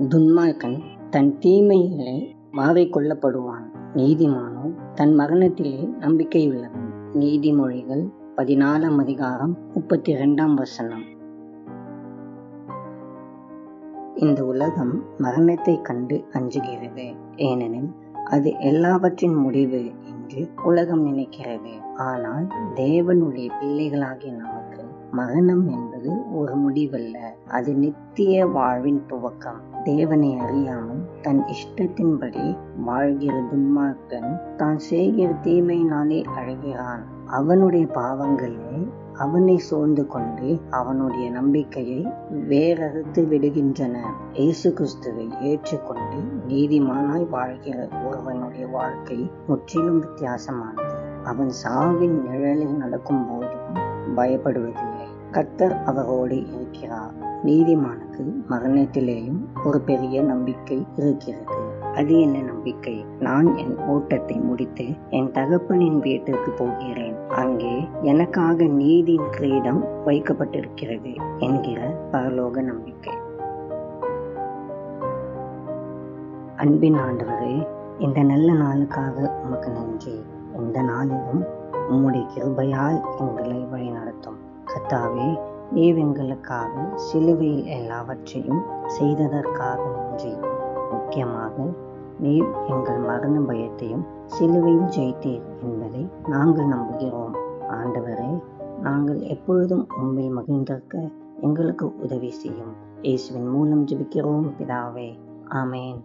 துன்மார்க்கன் தன் தீமையிலே மாறிக்கொள்ளப்படுவான், நீதிமானோ தன் மரணத்திலே நம்பிக்கையுள்ளவன். நீதிமொழிகள் 14:32. இந்த உலகம் மரணத்தைக் கண்டு அஞ்சுகிறது, ஏனெனில் அது எல்லாவற்றின் முடிவு என்று உலகம் நினைக்கிறது. ஆனால் தேவனுடைய பிள்ளைகளாகிய நமக்கு மரணம் என்பது ஒரு முடிவல்ல, அது நித்திய வாழ்வின் துவக்கம். தேவனை அறியாமல் தன் இஷ்டத்தின்படி வாழ்கிற துன்மார்க்கன் தான் செய்கிற தீமையினாலே அழுகிறான். அவனுடைய பாவங்களே அவனை சூழ்ந்து கொண்டு அவனுடைய நம்பிக்கையை வேறறுத்து விடுகின்றன. இயேசு கிறிஸ்துவை ஏற்றுக்கொண்டு நீதிமானாய் வாழ்கிற ஒருவனுடைய வாழ்க்கை முற்றிலும் வித்தியாசமானது. அவன் சாவின் நிழலில் நடக்கும் போதும் பயப்படுவதில்லை, கர்த்தர் அவரோடு இருக்கிறார். நீதிமானுக்கு மரணத்திலேயும் ஒரு பெரிய நம்பிக்கை இருக்கிறது. அது என்ன நம்பிக்கை? நான் என் ஓட்டத்தை முடித்து என் தகப்பனின் வீட்டிற்கு போகிறேன், அங்கே எனக்காக நீதியின் கிரீடம் வைக்கப்பட்டிருக்கிறது என்கிற பரலோக நம்பிக்கை. அன்பின் ஆண்டவரே, இந்த நல்ல நாளுக்காக உமக்கு நன்றி. இந்த நாளிலும் உம்முடைய கிருபையால் எங்களை வழிநடத்தும். கர்த்தாவே, நீர் எங்களுக்காக சிலுவையில் எல்லாவற்றையும் செய்ததற்காக நன்றி. முக்கியமாக நீர் எங்கள் மரண பயத்தையும் சிலுவையில் ஜெயித்தீர் என்பதை நாங்கள் நம்புகிறோம். ஆண்டவரே, நாங்கள் எப்பொழுதும் உம்மில் மகிழ்ந்திருக்க எங்களுக்கு உதவி செய்யும். இயேசுவின் மூலம் ஜெபிக்கிறோம் பிதாவே, ஆமென்.